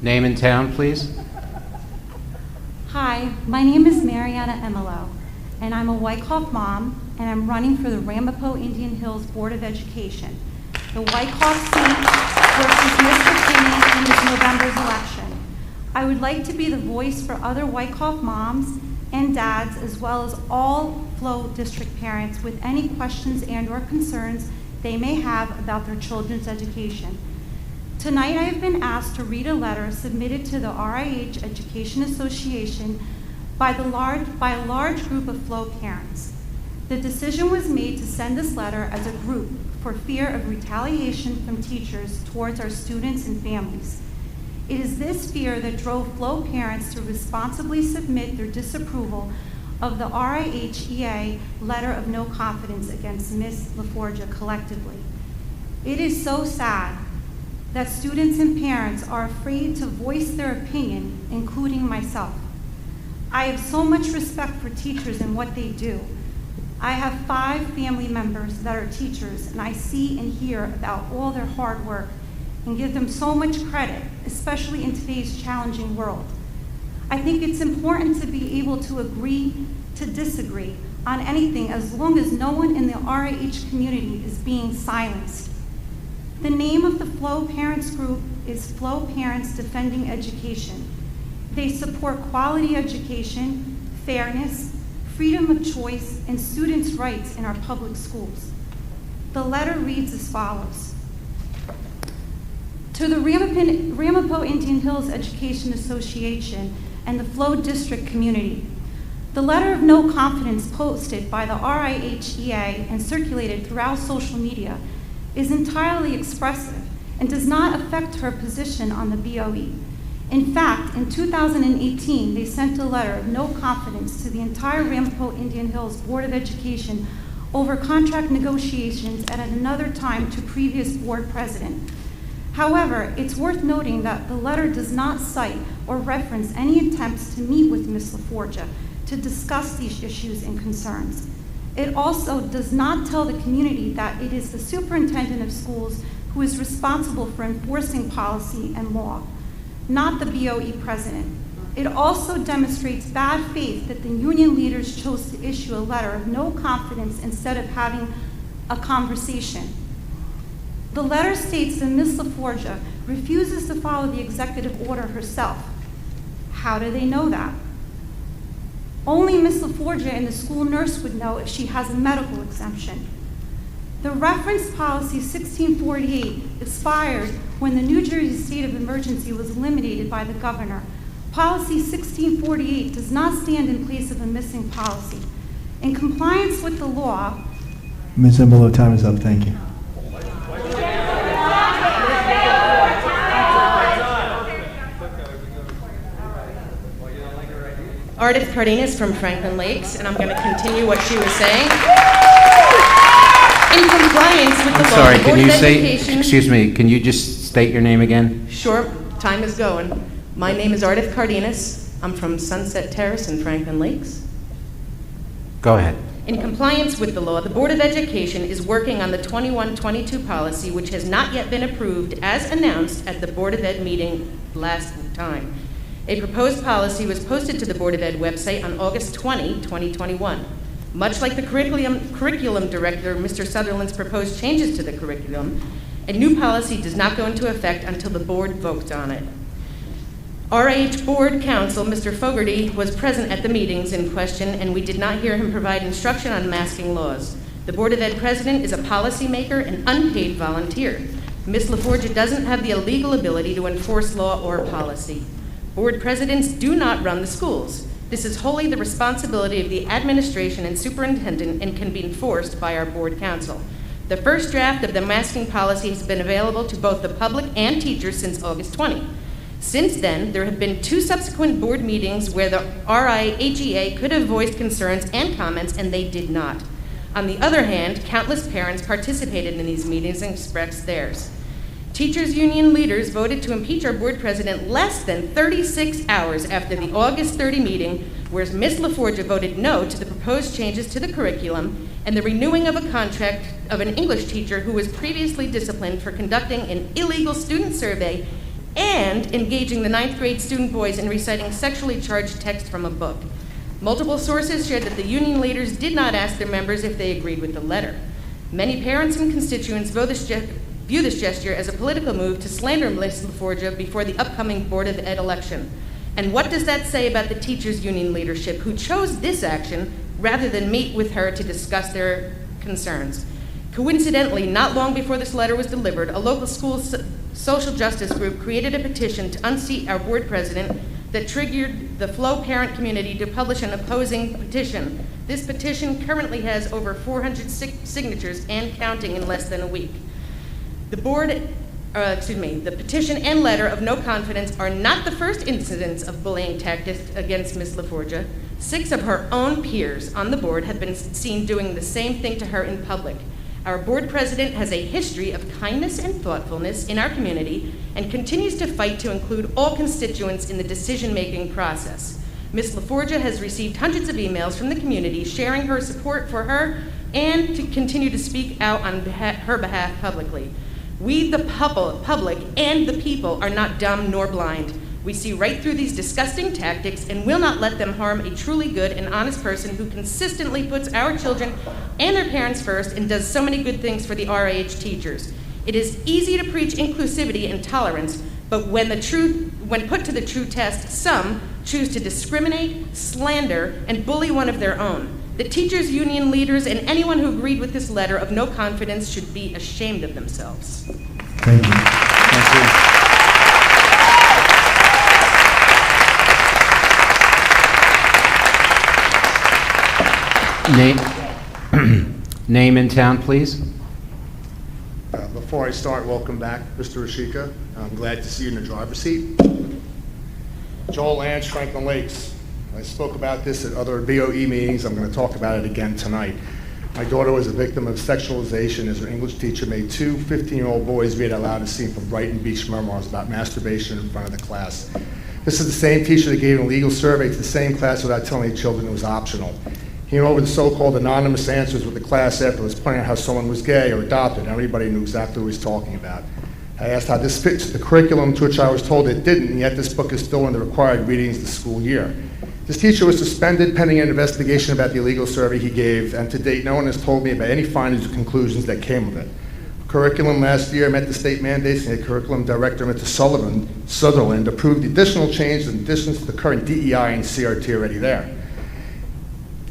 Name and town, please. Hi, my name is Mariana Emelo, and I'm a Wyckoff mom, and I'm running for the Ramapo Indian Hills Board of Education, the Wyckoff seat versus Mr. Kinney in this November's election. I would like to be the voice for other Wyckoff moms and dads, as well as all Flow District parents with any questions and/or concerns they may have about their children's education. Tonight I have been asked to read a letter submitted to the RIH Education Association by a large group of Flow parents. The decision was made to send this letter as a group for fear of retaliation from teachers towards our students and families. It is this fear that drove Flow parents to responsibly submit their disapproval of the RIHEA letter of no confidence against Ms. LaForgia collectively. It is so sad that students and parents are afraid to voice their opinion, including myself. I have so much respect for teachers and what they do. I have 5 family members that are teachers, and I see and hear about all their hard work and give them so much credit, especially in today's challenging world. I think it's important to be able to agree to disagree on anything as long as no one in the RIH community is being silenced. The name of the Flow Parents Group is Flow Parents Defending Education. They support quality education, fairness, freedom of choice, and students' rights in our public schools. The letter reads as follows. To the Ramapo Indian Hills Education Association and the Flow District community, the letter of no confidence posted by the RIHEA and circulated throughout social media is entirely expressive and does not affect her position on the BOE. In fact, in 2018, they sent a letter of no confidence to the entire Ramapo Indian Hills Board of Education over contract negotiations at another time to previous board president. However, it's worth noting that the letter does not cite or reference any attempts to meet with Ms. LaForgia to discuss these issues and concerns. It also does not tell the community that it is the superintendent of schools who is responsible for enforcing policy and law, not the BOE president. It also demonstrates bad faith that the union leaders chose to issue a letter of no confidence instead of having a conversation. The letter states that Ms. LaForgia refuses to follow the executive order herself. How do they know that? Only Ms. LaForgia and the school nurse would know if she has a medical exemption. The reference policy 1648 expired when the New Jersey state of emergency was eliminated by the governor. Policy 1648 does not stand in place of a missing policy. In compliance with the law, Ms. Embolo, time is up. Thank you. Ardith Cardenas from Franklin Lakes, and I'm going to continue what she was saying. In compliance with the law, Sorry, the can Board you of say, Education... excuse me, can you just state your name again? Sure, time is going. My name is Ardith Cardenas. I'm from Sunset Terrace in Franklin Lakes. Go ahead. In compliance with the law, the Board of Education is working on the 21-22 policy, which has not yet been approved as announced at the Board of Ed meeting last time. A proposed policy was posted to the Board of Ed website on August 20, 2021. Much like the curriculum director, Mr. Sutherland's proposed changes to the curriculum, a new policy does not go into effect until the board votes on it. RIH Board Counsel, Mr. Fogarty, was present at the meetings in question, and we did not hear him provide instruction on masking laws. The Board of Ed president is a policymaker and unpaid volunteer. Ms. LaForgia doesn't have the legal ability to enforce law or policy. Board presidents do not run the schools. This is wholly the responsibility of the administration and superintendent and can be enforced by our board council. The first draft of the masking policy has been available to both the public and teachers since August 20. Since then, there have been 2 subsequent board meetings where the RIHEA could have voiced concerns and comments, and they did not. On the other hand, countless parents participated in these meetings and expressed theirs. Teachers union leaders voted to impeach our board president less than 36 hours after the August 30 meeting, whereas Ms. LaForgia voted no to the proposed changes to the curriculum and the renewing of a contract of an English teacher who was previously disciplined for conducting an illegal student survey and engaging the 9th grade student boys in reciting sexually charged text from a book. Multiple sources shared that the union leaders did not ask their members if they agreed with the letter. Many parents and constituents view this gesture as a political move to slander Ms. LaForgia before the upcoming Board of Ed election. And what does that say about the teachers' union leadership who chose this action rather than meet with her to discuss their concerns? Coincidentally, not long before this letter was delivered, a local school social justice group created a petition to unseat our board president that triggered the Flow parent community to publish an opposing petition. This petition currently has over 400 signatures and counting in less than a week. The petition and letter of no confidence are not the first incidents of bullying tactics against Ms. LaForgia. 6 of her own peers on the board have been seen doing the same thing to her in public. Our board president has a history of kindness and thoughtfulness in our community and continues to fight to include all constituents in the decision-making process. Ms. LaForgia has received hundreds of emails from the community sharing her support for her and to continue to speak out on her behalf publicly. We, the public and the people, are not dumb nor blind. We see right through these disgusting tactics and will not let them harm a truly good and honest person who consistently puts our children and their parents first and does so many good things for the RIH teachers. It is easy to preach inclusivity and tolerance, but when put to the true test, some choose to discriminate, slander, and bully one of their own. The teachers' union leaders and anyone who agreed with this letter of no confidence should be ashamed of themselves. Thank you. Thank you. Name in town, please. Before I start, welcome back, Mr. Rashika. I'm glad to see you in the driver's seat. Joel Anch, Franklin Lakes. I spoke about this at other BOE meetings. I'm going to talk about it again tonight. My daughter was a victim of sexualization as her English teacher made 2 15-year-old boys read aloud a scene from Brighton Beach memoirs about masturbation in front of the class. This is the same teacher that gave a legal survey to the same class without telling the children it was optional. He went over the so-called anonymous answers with the class afterwards, pointing out how someone was gay or adopted, and everybody knew exactly what he was talking about. I asked how this fits the curriculum, to which I was told it didn't, and yet this book is still in the required readings this school year. This teacher was suspended pending an investigation about the illegal survey he gave, and to date, no one has told me about any findings or conclusions that came of it. Curriculum last year met the state mandates, and the curriculum director, Mr. Sutherland, approved additional changes in addition to the current DEI and CRT already there.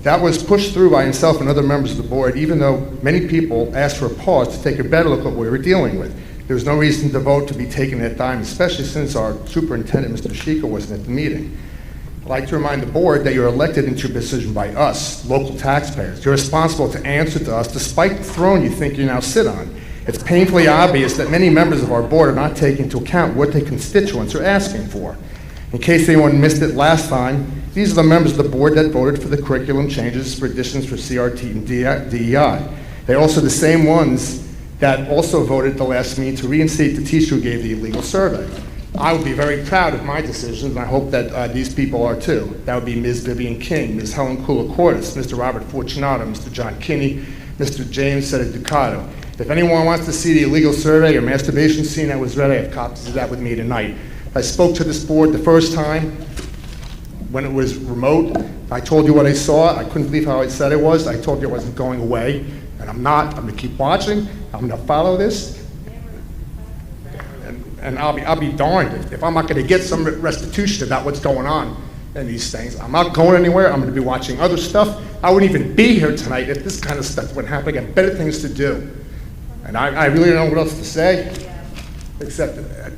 That was pushed through by himself and other members of the board, even though many people asked for a pause to take a better look at what we were dealing with. There was no reason to vote to be taken at time, especially since our superintendent, Mr. Shika, wasn't at the meeting. I'd like to remind the board that you're elected into your position by us, local taxpayers. You're responsible to answer to us despite the throne you think you now sit on. It's painfully obvious that many members of our board are not taking into account what their constituents are asking for. In case anyone missed it last time, these are the members of the board that voted for the curriculum changes for additions for CRT and DEI. They're also the same ones that also voted at the last meeting to reinstate the teacher who gave the illegal survey. I would be very proud of my decisions, and I hope that these people are too. That would be Ms. Vivian King, Ms. Helen Kula-Cordes, Mr. Robert Fortunato, Mr. John Kinney, Mr. James Seta-Ducato. If anyone wants to see the illegal survey or masturbation scene that was read, I have copies of that with me tonight. I spoke to this board the first time when it was remote. I told you what I saw. I couldn't believe how I said it was. I told you I wasn't going away, and I'm not. I'm going to keep watching. I'm going to follow this. And I'll be darned if I'm not going to get some restitution about what's going on in these things. I'm not going anywhere. I'm going to be watching other stuff. I wouldn't even be here tonight if this kind of stuff would happen. I got better things to do. And I really don't know what else to say, except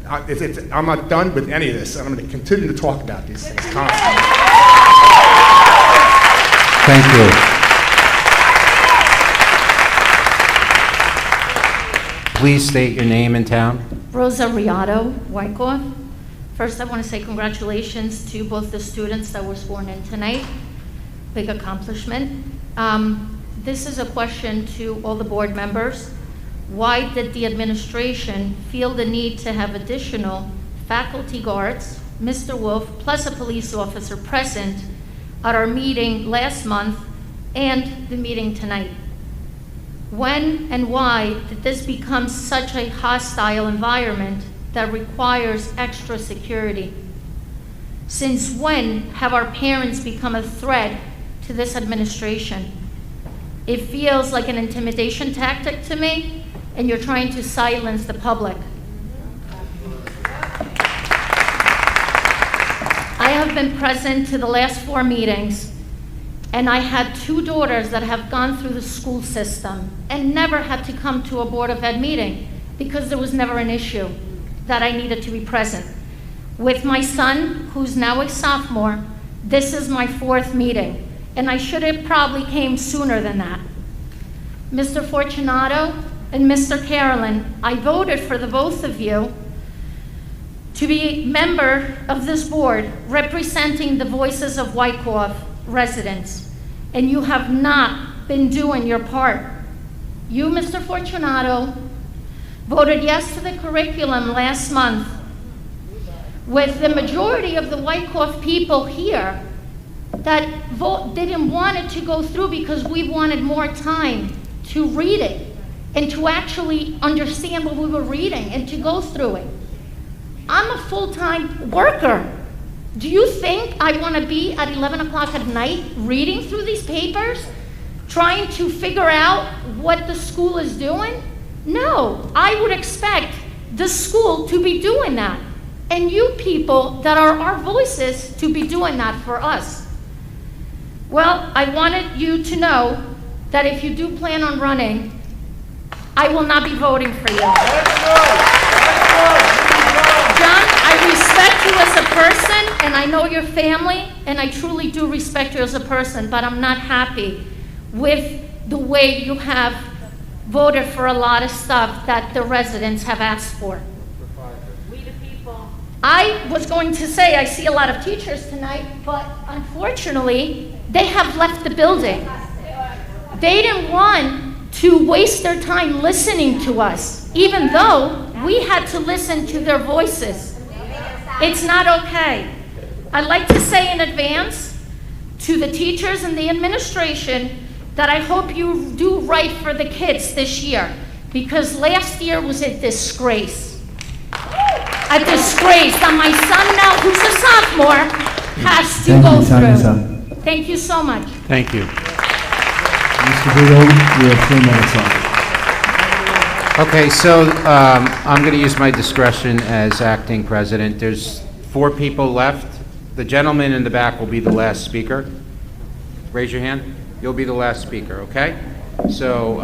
I'm not done with any of this, and I'm going to continue to talk about these things constantly. Thank you. Please state your name and town. Rosa Riato, Wyckoff. First, I want to say congratulations to both the students that were sworn in tonight. Big accomplishment. This is a question to all the board members. Why did the administration feel the need to have additional faculty guards, Mr. Wolf, plus a police officer present at our meeting last month and the meeting tonight? When and why did this become such a hostile environment that requires extra security. Since when have our parents become a threat to this administration? It feels like an intimidation tactic to me, and you're trying to silence the public. I have been present to the last 4 meetings, and I had 2 daughters that have gone through the school system and never had to come to a Board of Ed meeting because there was never an issue that I needed to be present. With my son, who's now a sophomore, this is my 4th meeting, and I should have probably came sooner than that. Mr. Fortunato and Mr. Carolyn, I voted for the both of you to be member of this board representing the voices of Wyckoff residents, and you have not been doing your part. You, Mr. Fortunato, voted yes to the curriculum last month with the majority of the Wyckoff people here that didn't want it to go through because we wanted more time to read it and to actually understand what we were reading and to go through it. I'm a full-time worker. Do you think I want to be at 11 o'clock at night reading through these papers, trying to figure out what the school is doing? No, I would expect the school to be doing that, and you people that are our voices to be doing that for us. Well, I wanted you to know that if you do plan on running, I will not be voting for you. John, I respect you as a person, and I know your family, and I truly do respect you as a person, but I'm not happy with the way you have voted for a lot of stuff that the residents have asked for. We the people. I was going to say, I see a lot of teachers tonight, but unfortunately, they have left the building. They didn't want to waste their time listening to us, even though we had to listen to their voices. It's not okay. I'd like to say in advance to the teachers and the administration that I hope you do right for the kids this year, because last year was a disgrace. A disgrace that my son now, who's a sophomore, has to go Thank you. Time is through. up. Thank you so much. Thank you. Mr. Vito, you have 3 minutes left. Okay, so I'm going to use my discretion as acting president. There's 4 people left. The gentleman in the back will be the last speaker. Raise your hand. You'll be the last speaker, okay? So